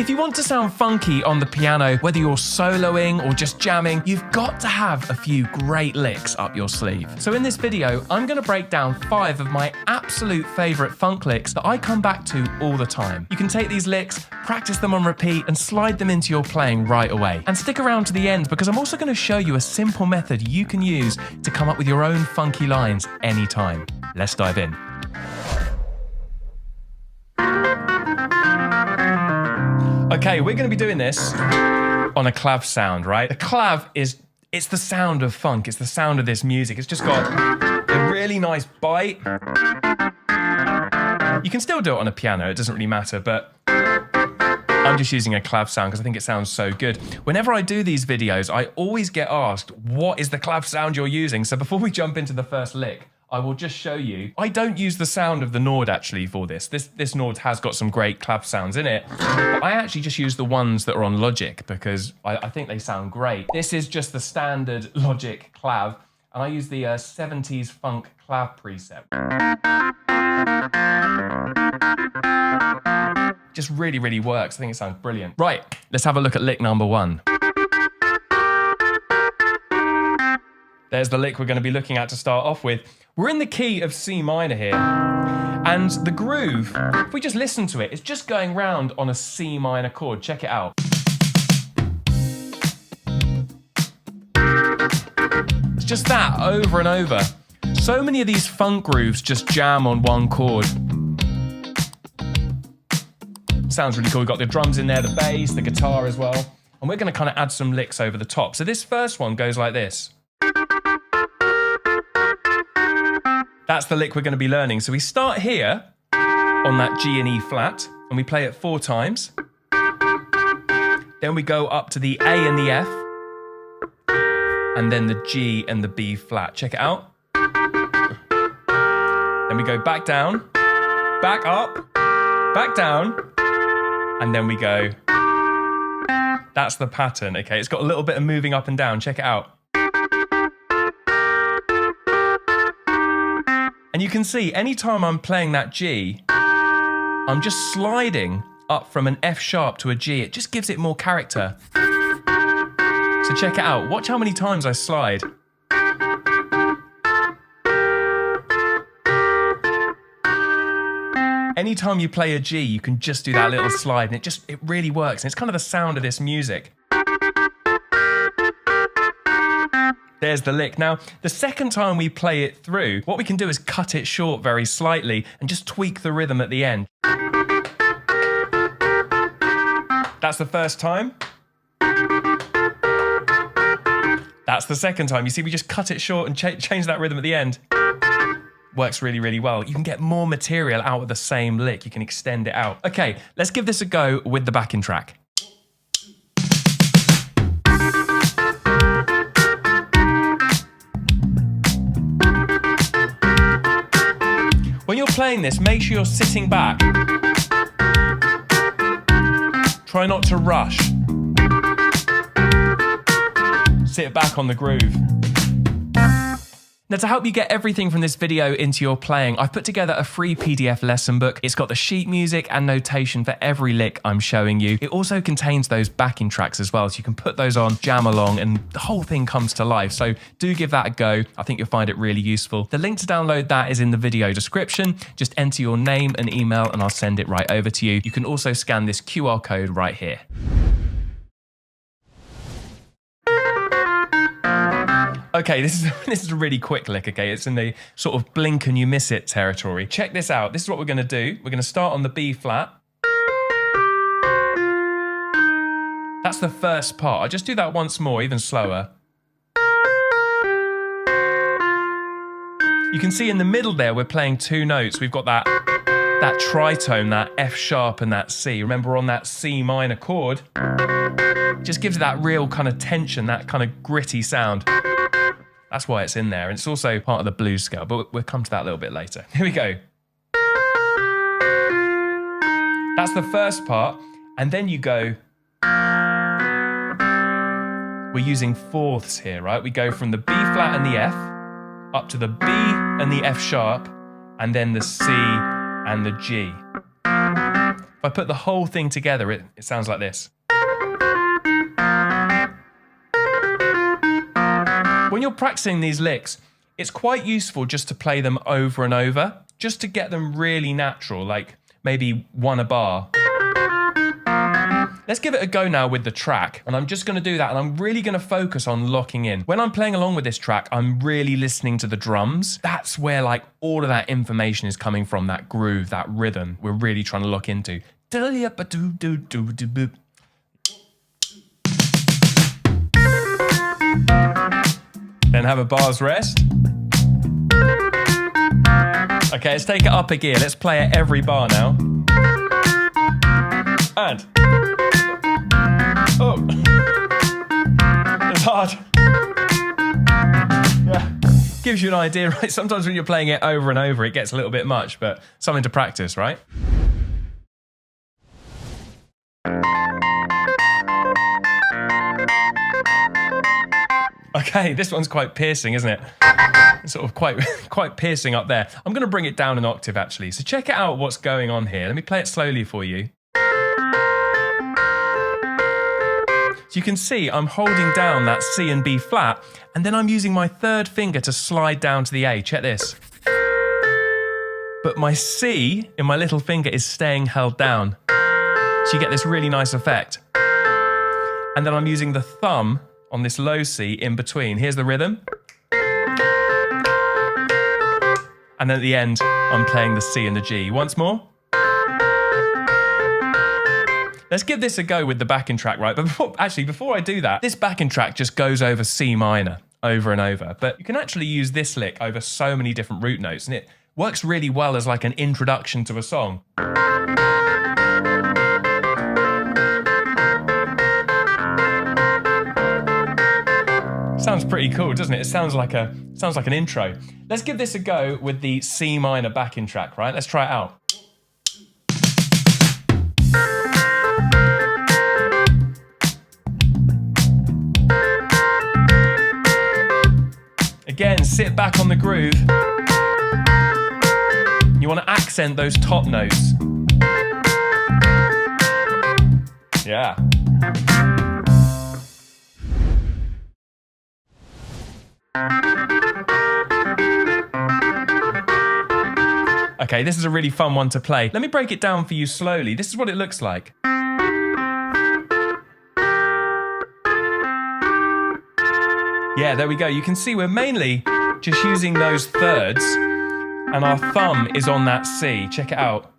If you want to sound funky on the piano, whether you're soloing or just jamming, you've got to have a few great licks up your sleeve. So in this video, I'm going to break down 5 of my absolute favourite funk licks that I come back to all the time. You can take these licks, practice them on repeat, and slide them into your playing right away. And stick around to the end because I'm also going to show you a simple method you can use to come up with your own funky lines anytime. Let's dive in. Okay, we're going to be doing this on a clav sound, right? The clav it's the sound of funk. It's the sound of this music. It's just got a really nice bite. You can still do it on a piano. It doesn't really matter, but I'm just using a clav sound because I think it sounds so good. Whenever I do these videos, I always get asked, what is the clav sound you're using? So before we jump into the first lick, I will just show you. I don't use the sound of the Nord actually for this. This Nord has got some great clav sounds in it, but I actually just use the ones that are on Logic because I think they sound great. This is just the standard Logic clav, and I use the 70s funk clav preset. Just really, really works. I think it sounds brilliant. Right, let's have a look at lick number 1. There's the lick we're going to be looking at to start off with. We're in the key of C minor here, and the groove, if we just listen to it, it's just going round on a C minor chord. Check it out. It's just that over and over. So many of these funk grooves just jam on one chord. Sounds really cool. We've got the drums in there, the bass, the guitar as well, and we're going to kind of add some licks over the top. So this first one goes like this. That's the lick we're going to be learning. So we start here on that G and E flat, and we play it 4 times. Then we go up to the A and the F, and then the G and the B flat. Check it out. Then we go back down, back up, back down, and then we go. That's the pattern, okay? It's got a little bit of moving up and down. Check it out. And you can see, anytime I'm playing that G, I'm just sliding up from an F sharp to a G. It just gives it more character. So check it out. Watch how many times I slide. Anytime you play a G, you can just do that little slide, and it really works. And it's kind of the sound of this music. There's the lick. Now, the second time we play it through, what we can do is cut it short very slightly and just tweak the rhythm at the end. That's the first time. That's the second time. You see, we just cut it short and change that rhythm at the end. Works really, really well. You can get more material out of the same lick. You can extend it out. Okay, let's give this a go with the backing track. When you're playing this, make sure you're sitting back. Try not to rush. Sit back on the groove. Now, to help you get everything from this video into your playing, I've put together a free PDF lesson book. It's got the sheet music and notation for every lick I'm showing you. It also contains those backing tracks as well, so you can put those on, jam along, and the whole thing comes to life. So do give that a go. I think you'll find it really useful. The link to download that is in the video description. Just enter your name and email and I'll send it right over to you. You can also scan this QR code right here. Okay, this is a really quick lick, okay? It's in the sort of blink and you miss it territory. Check this out. This is what we're going to do. We're going to start on the B flat. That's the first part. I'll just do that once more, even slower. You can see in the middle there, we're playing 2 notes. We've got that tritone, that F sharp and that C. Remember, we're on that C minor chord. Just gives it that real kind of tension, that kind of gritty sound. That's why it's in there. And it's also part of the blues scale, but we'll come to that a little bit later. Here we go. That's the first part. And then you go. We're using fourths here, right? We go from the B flat and the F up to the B and the F sharp, and then the C and the G. If I put the whole thing together, it sounds like this. When you're practicing these licks, it's quite useful just to play them over and over, just to get them really natural, like maybe one a bar. Let's give it a go now with the track, and I'm just going to do that, and I'm really going to focus on locking in. When I'm playing along with this track, I'm really listening to the drums. That's where like all of that information is coming from, that groove, that rhythm we're really trying to lock into. Then have a bar's rest. Okay, let's take it up a gear. Let's play at every bar now. And... oh, it's hard. Yeah, gives you an idea, right? Sometimes when you're playing it over and over, it gets a little bit much, but something to practice, right? Okay, this one's quite piercing, isn't it? It's sort of quite piercing up there. I'm going to bring it down an octave, actually. So check it out what's going on here. Let me play it slowly for you. So you can see I'm holding down that C and B flat, and then I'm using my third finger to slide down to the A. Check this. But my C in my little finger is staying held down. So you get this really nice effect. And then I'm using the thumb on this low C in between. Here's the rhythm. And then at the end, I'm playing the C and the G. Once more. Let's give this a go with the backing track, right? But before I do that, this backing track just goes over C minor over and over. But you can actually use this lick over so many different root notes, and it works really well as like an introduction to a song. Sounds pretty cool, doesn't it? It sounds like an intro. Let's give this a go with the C minor backing track, right? Let's try it out. Again, sit back on the groove. You want to accent those top notes. Yeah. Okay, this is a really fun one to play. Let me break it down for you slowly. This is what it looks like. Yeah, there we go. You can see we're mainly just using those thirds, and our thumb is on that C. Check it out.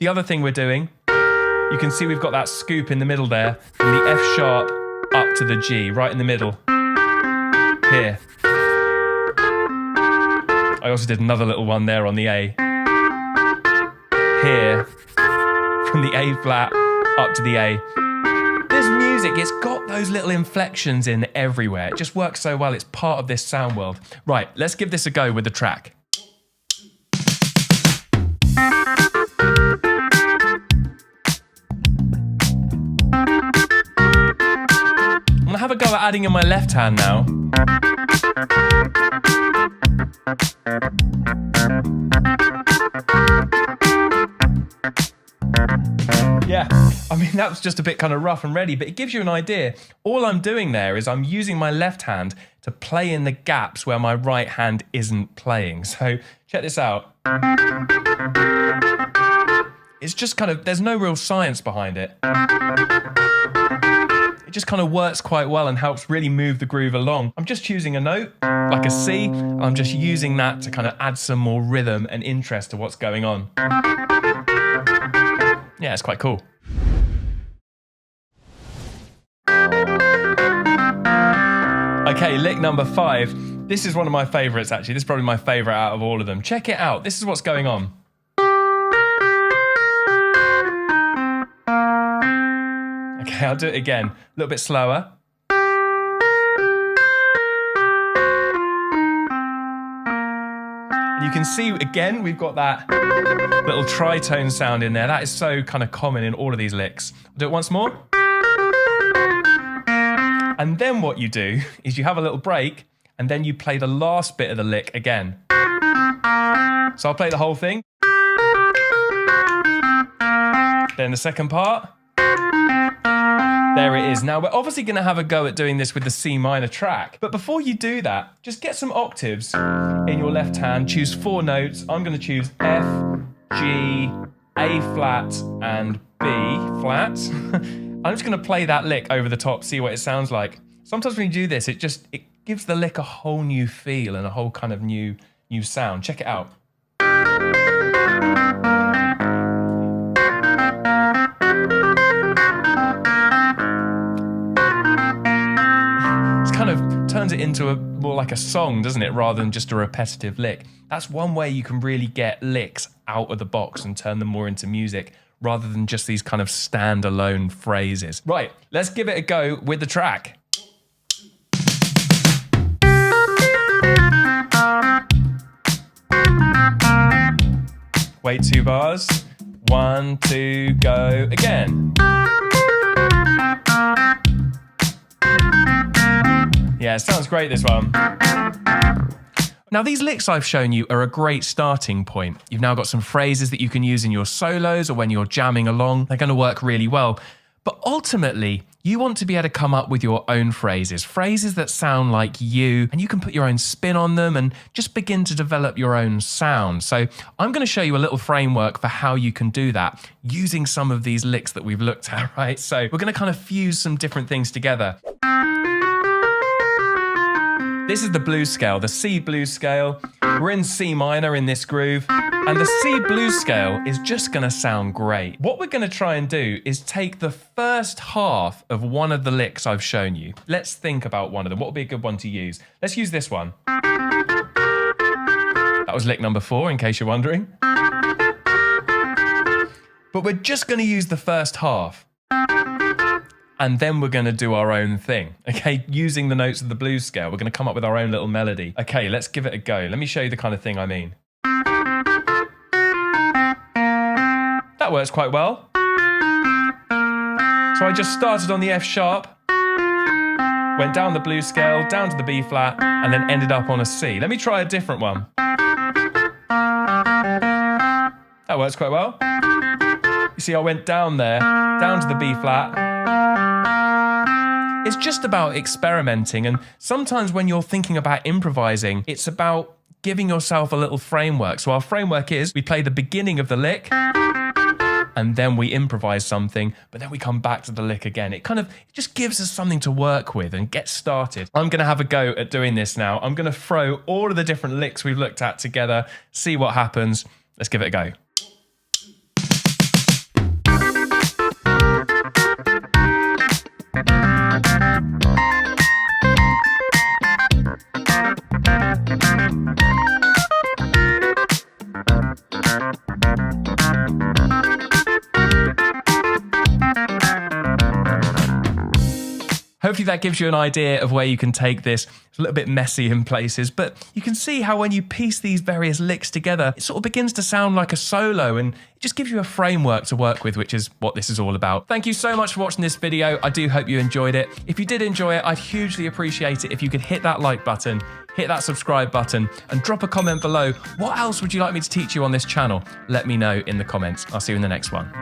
The other thing we're doing, you can see we've got that scoop in the middle there, from the F sharp up to the G, right in the middle. Here. I also did another little one there on the A. Here. From the A flat up to the A. This music, it's got those little inflections in everywhere. It just works so well. It's part of this sound world. Right, let's give this a go with the track. I'm gonna have a go at adding in my left hand now. Yeah, I mean, that was just a bit kind of rough and ready, but it gives you an idea. All I'm doing there is I'm using my left hand to play in the gaps where my right hand isn't playing. So check this out. It's just kind of, there's no real science behind it. It just kind of works quite well and helps really move the groove along. I'm just choosing a note, like a C. I'm just using that to kind of add some more rhythm and interest to what's going on. Yeah, it's quite cool. Okay, lick number 5. This is one of my favorites, actually. This is probably my favorite out of all of them. Check it out. This is what's going on. Okay, I'll do it again. A little bit slower. And you can see, again, we've got that little tritone sound in there. That is so kind of common in all of these licks. I'll do it once more. And then what you do is you have a little break and then you play the last bit of the lick again. So I'll play the whole thing. Then the second part. There it is. Now, we're obviously going to have a go at doing this with the C minor track. But before you do that, just get some octaves in your left hand. Choose 4 notes. I'm going to choose F, G, A flat, and B flat. I'm just going to play that lick over the top, see what it sounds like. Sometimes when you do this, it gives the lick a whole new feel and a whole kind of new sound. Check it out. Turns it into more like a song, doesn't it, rather than just a repetitive lick. That's one way you can really get licks out of the box and turn them more into music rather than just these kind of standalone phrases. Right, let's give it a go with the track. Wait 2 bars. 1, 2, go again. Yeah, it sounds great, this one. Now, these licks I've shown you are a great starting point. You've now got some phrases that you can use in your solos or when you're jamming along. They're going to work really well. But ultimately, you want to be able to come up with your own phrases that sound like you, and you can put your own spin on them and just begin to develop your own sound. So I'm going to show you a little framework for how you can do that using some of these licks that we've looked at, right? So we're going to kind of fuse some different things together. This is the blues scale, the C blues scale. We're in C minor in this groove, and the C blues scale is just gonna sound great. What we're gonna try and do is take the first half of one of the licks I've shown you. Let's think about one of them. What would be a good one to use? Let's use this one. That was lick number 4, in case you're wondering. But we're just gonna use the first half. And then we're going to do our own thing, okay? Using the notes of the blues scale, we're going to come up with our own little melody. Okay, let's give it a go. Let me show you the kind of thing I mean. That works quite well. So I just started on the F sharp, went down the blues scale, down to the B flat, and then ended up on a C. Let me try a different one. That works quite well. You see, I went down there, down to the B flat. It's just about experimenting, and sometimes when you're thinking about improvising, it's about giving yourself a little framework. So our framework is we play the beginning of the lick, and then we improvise something, but then we come back to the lick again. It just gives us something to work with and get started. I'm going to have a go at doing this now. I'm going to throw all of the different licks we've looked at together, see what happens. Let's give it a go. Hopefully that gives you an idea of where you can take this. It's a little bit messy in places, but you can see how when you piece these various licks together, it sort of begins to sound like a solo, and it just gives you a framework to work with, which is what this is all about. Thank you so much for watching this video. I do hope you enjoyed it. If you did enjoy it, I'd hugely appreciate it if you could hit that like button, hit that subscribe button, and drop a comment below. What else would you like me to teach you on this channel? Let me know in the comments. I'll see you in the next one.